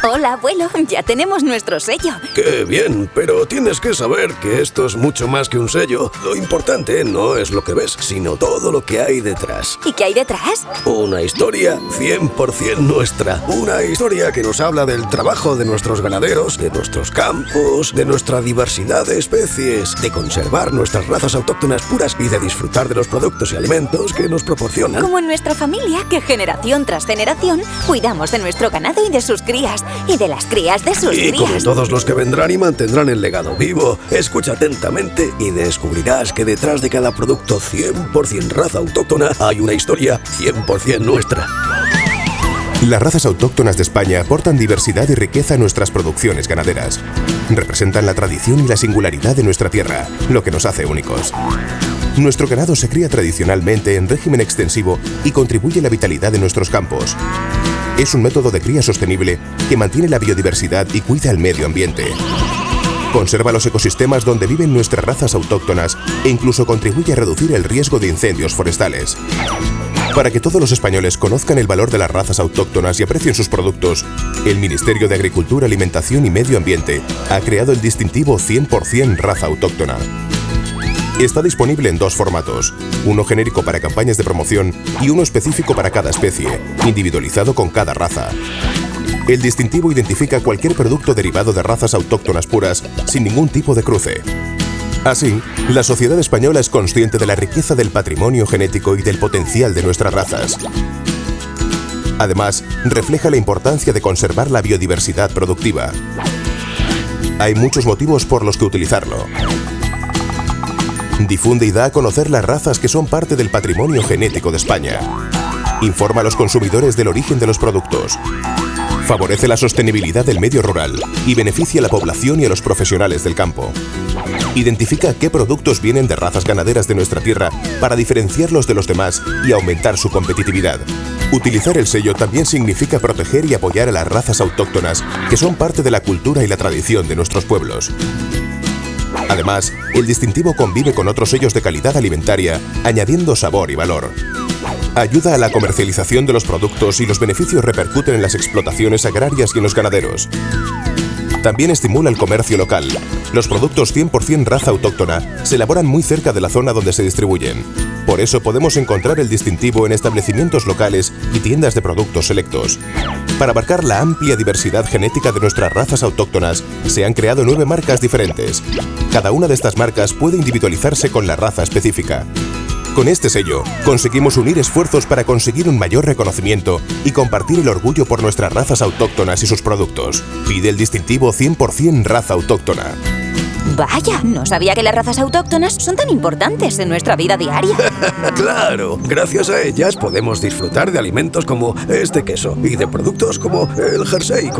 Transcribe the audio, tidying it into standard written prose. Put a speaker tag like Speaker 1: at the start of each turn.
Speaker 1: Hola, abuelo. Ya tenemos nuestro sello.
Speaker 2: ¡Qué bien! Pero tienes que saber que esto es mucho más que un sello. Lo importante no es lo que ves, sino todo lo que hay detrás.
Speaker 1: ¿Y qué hay detrás?
Speaker 2: Una historia 100% nuestra. Una historia que nos habla del trabajo de nuestros ganaderos, de nuestros campos, de nuestra diversidad de especies, de conservar nuestras razas autóctonas puras y de disfrutar de los productos y alimentos que nos proporcionan.
Speaker 1: Como en nuestra familia, que generación tras generación cuidamos de nuestro ganado y de sus crías. Y de las crías de sus crías.
Speaker 2: Y como todos los que vendrán y mantendrán el legado vivo, escucha atentamente y descubrirás que detrás de cada producto 100% raza autóctona hay una historia 100% nuestra.
Speaker 3: Las razas autóctonas de España aportan diversidad y riqueza a nuestras producciones ganaderas. Representan la tradición y la singularidad de nuestra tierra, lo que nos hace únicos. Nuestro ganado se cría tradicionalmente en régimen extensivo y contribuye a la vitalidad de nuestros campos. Es un método de cría sostenible que mantiene la biodiversidad y cuida el medio ambiente. Conserva los ecosistemas donde viven nuestras razas autóctonas e incluso contribuye a reducir el riesgo de incendios forestales. Para que todos los españoles conozcan el valor de las razas autóctonas y aprecien sus productos, el Ministerio de Agricultura, Alimentación y Medio Ambiente ha creado el distintivo 100% raza autóctona. Está disponible en dos formatos, uno genérico para campañas de promoción y uno específico para cada especie, individualizado con cada raza. El distintivo identifica cualquier producto derivado de razas autóctonas puras, sin ningún tipo de cruce. Así, la sociedad española es consciente de la riqueza del patrimonio genético y del potencial de nuestras razas. Además, refleja la importancia de conservar la biodiversidad productiva. Hay muchos motivos por los que utilizarlo. Difunde y da a conocer las razas que son parte del patrimonio genético de España. Informa a los consumidores del origen de los productos. Favorece la sostenibilidad del medio rural y beneficia a la población y a los profesionales del campo. Identifica qué productos vienen de razas ganaderas de nuestra tierra para diferenciarlos de los demás y aumentar su competitividad. Utilizar el sello también significa proteger y apoyar a las razas autóctonas, que son parte de la cultura y la tradición de nuestros pueblos. Además, el distintivo convive con otros sellos de calidad alimentaria, añadiendo sabor y valor. Ayuda a la comercialización de los productos y los beneficios repercuten en las explotaciones agrarias y en los ganaderos. También estimula el comercio local. Los productos 100% raza autóctona se elaboran muy cerca de la zona donde se distribuyen. Por eso podemos encontrar el distintivo en establecimientos locales y tiendas de productos selectos. Para abarcar la amplia diversidad genética de nuestras razas autóctonas, se han creado 9 marcas diferentes. Cada una de estas marcas puede individualizarse con la raza específica. Con este sello, conseguimos unir esfuerzos para conseguir un mayor reconocimiento y compartir el orgullo por nuestras razas autóctonas y sus productos. Pide el distintivo 100% raza autóctona.
Speaker 1: Vaya, no sabía que las razas autóctonas son tan importantes en nuestra vida diaria.
Speaker 2: ¡Claro! Gracias a ellas podemos disfrutar de alimentos como este queso y de productos como el jersey